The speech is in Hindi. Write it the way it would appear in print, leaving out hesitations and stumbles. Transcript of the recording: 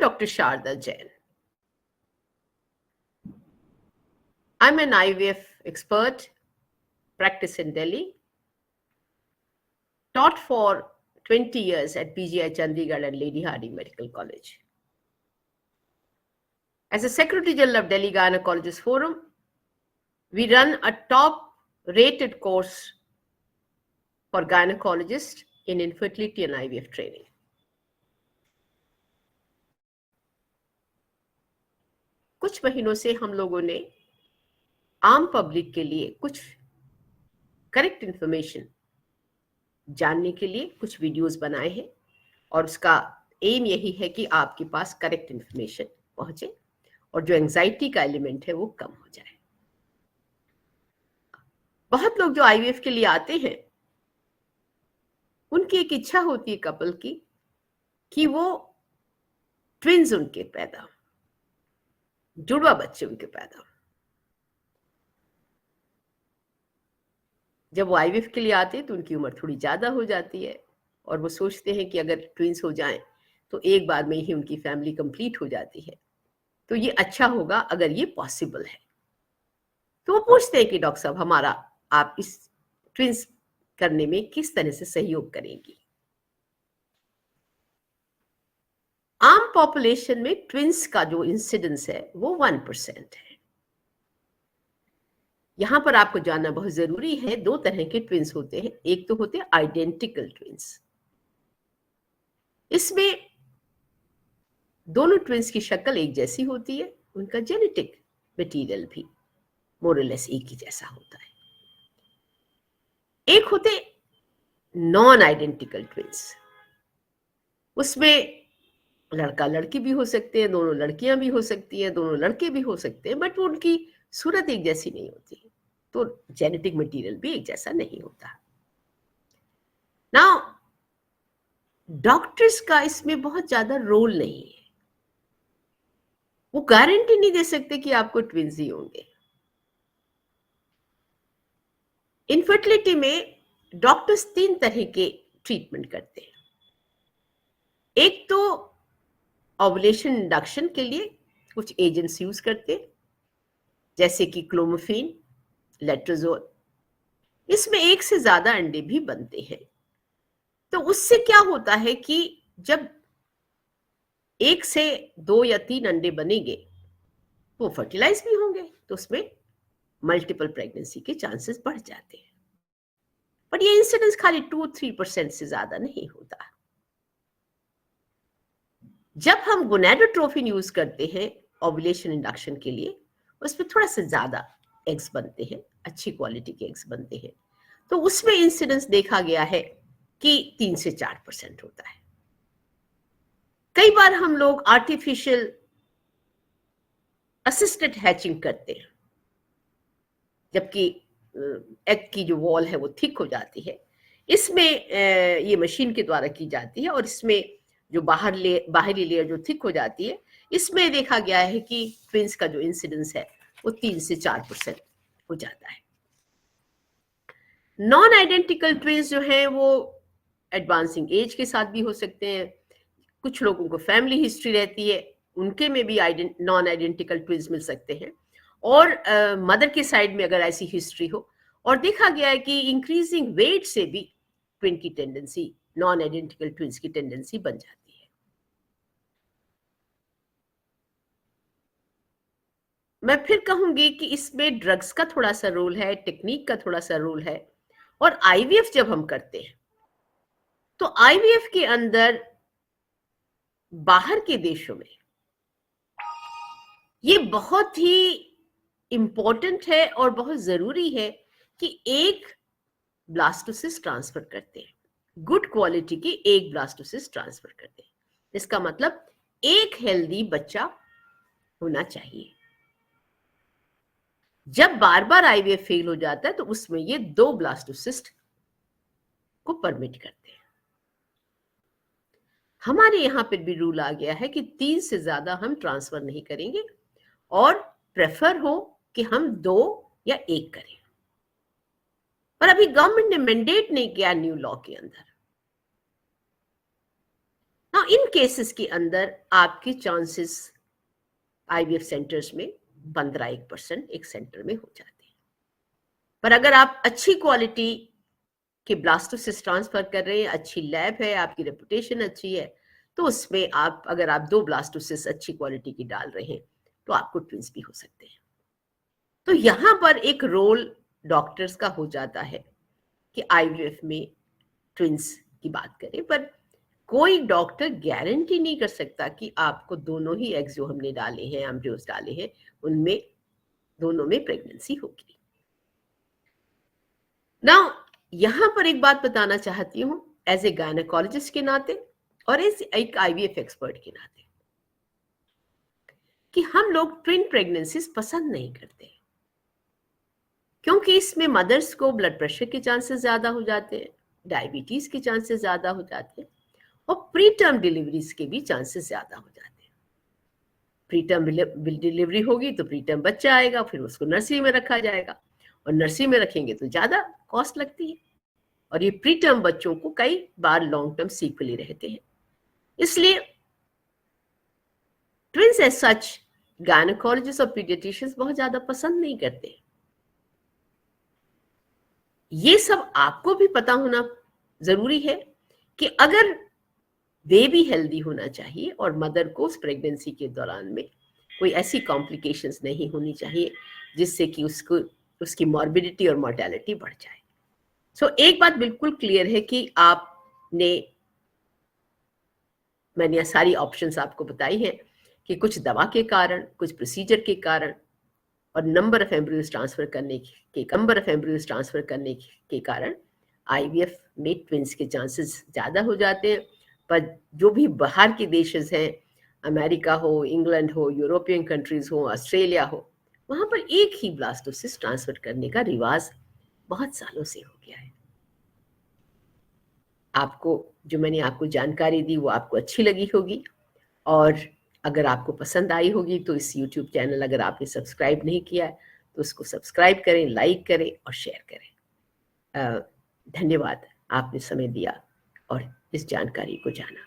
Dr. Sharda Jain. I'm an IVF expert, practice in Delhi, taught for 20 years at PGI Chandigarh and Lady Hardinge Medical College. As a Secretary General of Delhi Gynecologist Forum, we run a top-rated course for gynecologists in infertility and IVF training. कुछ महीनों से हम लोगों ने आम पब्लिक के लिए कुछ करेक्ट इंफॉर्मेशन जानने के लिए कुछ वीडियोस बनाए हैं और उसका एम यही है कि आपके पास करेक्ट इंफॉर्मेशन पहुंचे और जो एंजाइटी का एलिमेंट है वो कम हो जाए। बहुत लोग जो आईवीएफ के लिए आते हैं उनकी एक इच्छा होती है कपल की कि वो ट्विंस उनके पैदा, जुड़वा बच्चे उनके पैदा। जब वो आईवीएफ के लिए आते हैं तो उनकी उम्र थोड़ी ज्यादा हो जाती है और वो सोचते हैं कि अगर ट्विंस हो जाएं तो एक बार में ही उनकी फैमिली कंप्लीट हो जाती है, तो ये अच्छा होगा अगर ये पॉसिबल है। तो वो पूछते हैं कि डॉक्टर साहब हमारा आप इस ट्विंस करने में किस तरह से सहयोग करेंगी। आम पॉपुलेशन में ट्विंस का जो इंसिडेंस है वो 1% है। यहां पर आपको जानना बहुत जरूरी है, दो तरह के ट्विंस होते हैं। एक तो होते हैं आइडेंटिकल ट्विंस, इसमें दोनों ट्विंस की शक्ल एक जैसी होती है, उनका जेनेटिक मटेरियल भी मोरलेस एक ही जैसा होता है। एक होते नॉन आइडेंटिकल ट्विंस, उसमें लड़का लड़की भी हो सकते हैं, दोनों लड़कियां भी हो सकती हैं, दोनों लड़के भी हो सकते हैं, बट वो उनकी सूरत एक जैसी नहीं होती, तो जेनेटिक मटेरियल भी एक जैसा नहीं होता। नाउ डॉक्टर्स का इसमें बहुत ज्यादा रोल नहीं है, वो गारंटी नहीं दे सकते कि आपको ट्विंस ही होंगे। इनफर्टिलिटी में डॉक्टर्स 3 तरह के ट्रीटमेंट करते हैं। एक तो ओवुलेशन इंडक्शन के लिए कुछ एजेंट्स यूज करते हैं, जैसे कि क्लोमिफेन, लेट्रोजोल। इसमें 1 से ज्यादा अंडे भी बनते हैं, तो उससे क्या होता है कि जब 1 से 2 या 3 अंडे बनेंगे वो फर्टिलाइज भी होंगे, तो उसमें मल्टीपल प्रेगनेंसी के चांसेस बढ़ जाते हैं। पर ये इंसिडेंस खाली 2-3% से ज्यादा नहीं होता। जब हम गोनाडोट्रोपिन यूज करते हैं ओवुलेशन इंडक्शन के लिए, उसमें थोड़ा सा ज्यादा एग्स बनते हैं, अच्छी क्वालिटी के एग्स बनते हैं, तो उसमें इंसिडेंस देखा गया है कि 3 से 4% होता है। कई बार हम लोग आर्टिफिशियल असिस्टेड हैचिंग करते हैं, जबकि एग की जो वॉल है वो थिक हो जाती है। इसमें ये मशीन के द्वारा की जाती है और इसमें जो बाहरी लेयर जो थिक हो जाती है, इसमें देखा गया है कि ट्विंस का जो इंसिडेंस है वो 3 से 4% हो जाता है। नॉन आइडेंटिकल ट्विंस जो हैं वो एडवांसिंग एज के साथ भी हो सकते हैं। कुछ लोगों को फैमिली हिस्ट्री रहती है, उनके में भी नॉन आइडेंटिकल ट्विंस मिल सकते हैं, और मदर के साइड में अगर ऐसी हिस्ट्री हो, और देखा गया है कि इंक्रीजिंग वेट से भी ट्विन की टेंडेंसी, नॉन आइडेंटिकल ट्विंस की टेंडेंसी बन जाती है। मैं फिर कहूंगी कि इसमें ड्रग्स का थोड़ा सा रोल है, टेक्निक का थोड़ा सा रोल है, और आईवीएफ जब हम करते हैं तो आईवीएफ के अंदर बाहर के देशों में ये बहुत ही इंपॉर्टेंट है और बहुत जरूरी है कि एक ब्लास्टोसिस्ट ट्रांसफर करते हैं, गुड क्वालिटी की एक ब्लास्टोसिस्ट ट्रांसफर करते हैं। इसका मतलब एक हेल्दी बच्चा होना चाहिए। जब बार बार आईवीएफ फेल हो जाता है तो उसमें ये 2 ब्लास्टोसिस्ट को परमिट करते हैं। हमारे यहां पर भी रूल आ गया है कि 3 से ज्यादा हम ट्रांसफर नहीं करेंगे और प्रेफर हो कि हम 2 या 1 करें। पर अभी गवर्नमेंट ने मैंडेट नहीं किया न्यू लॉ के अंदर। ना इन केसेस के अंदर आपकी चांसेस आईवीएफ सेंटर्स में 15% एक सेंटर में हो जाते हैं। पर अगर आप अच्छी क्वालिटी के ब्लास्टोसिस्ट ट्रांसफर कर रहे हैं, अच्छी लैब है, आपकी रेपुटेशन अच्छी है, तो उसमें आप अगर आप 2 ब्लास्टोसिस्ट अच्छी क्वालिटी की डाल रहे हैं तो आपको ट्विंस भी हो सकते हैं। तो यहां पर एक रोल डॉक्टर्स का हो जाता है कि आईवीएफ में ट्विंस की बात करें, पर कोई डॉक्टर गारंटी नहीं कर सकता कि आपको दोनों ही एग्स जो हमने डाले हैं, एम्ब्रियोज डाले हैं, उनमें दोनों में प्रेगनेंसी होगी। नाउ यहां पर एक बात बताना चाहती हूं एज ए गायनेकोलॉजिस्ट के नाते और एज एक आईवीएफ एक्सपर्ट के नाते कि हम लोग ट्विन प्रेगनेंसीज पसंद नहीं करते, क्योंकि इसमें मदर्स को ब्लड प्रेशर के चांसेस ज्यादा हो जाते हैं, डायबिटीज के चांसेस ज्यादा हो जाते हैं और प्री टर्म डिलीवरीज के भी चांसेस ज्यादा हो जाते हैं। प्री टर्म डिलीवरी होगी तो प्री टर्म बच्चा आएगा, फिर उसको नर्सरी में रखा जाएगा और नर्सरी में रखेंगे तो ज्यादा कॉस्ट लगती है और ये प्री टर्म बच्चों को कई बार लॉन्ग टर्म सीक्वली रहते हैं। इसलिए ट्विंस एज सच गायनेकोलॉजिस्ट और पीडियाट्रिशियंस बहुत ज्यादा पसंद नहीं करते। ये सब आपको भी पता होना जरूरी है कि अगर बेबी हेल्दी होना चाहिए और मदर को उस प्रेगनेंसी के दौरान में कोई ऐसी कॉम्प्लिकेशंस नहीं होनी चाहिए जिससे कि उसको उसकी मॉर्बिडिटी और मॉर्टेलिटी बढ़ जाए। सो एक बात बिल्कुल क्लियर है कि मैंने ये सारी ऑप्शंस आपको बताई हैं कि कुछ दवा के कारण, कुछ प्रोसीजर के कारण और नंबर ऑफ एम्ब्रियोज ट्रांसफर करने के कारण आईवीएफ में ट्विंस के चांसेस ज्यादा हो जाते हैं। पर जो भी बाहर के देशेस हैं, अमेरिका हो, इंग्लैंड हो, यूरोपियन कंट्रीज हो, ऑस्ट्रेलिया हो, वहां पर एक ही ब्लास्टोसिस्ट ट्रांसफर करने का रिवाज बहुत सालों से हो गया है। आपको जो मैंने आपको जानकारी दी वो आपको अच्छी लगी होगी और अगर आपको पसंद आई होगी तो इस YouTube चैनल अगर आपने सब्सक्राइब नहीं किया है तो उसको सब्सक्राइब करें, लाइक करें और शेयर करें। धन्यवाद, आपने समय दिया और इस जानकारी को जाना।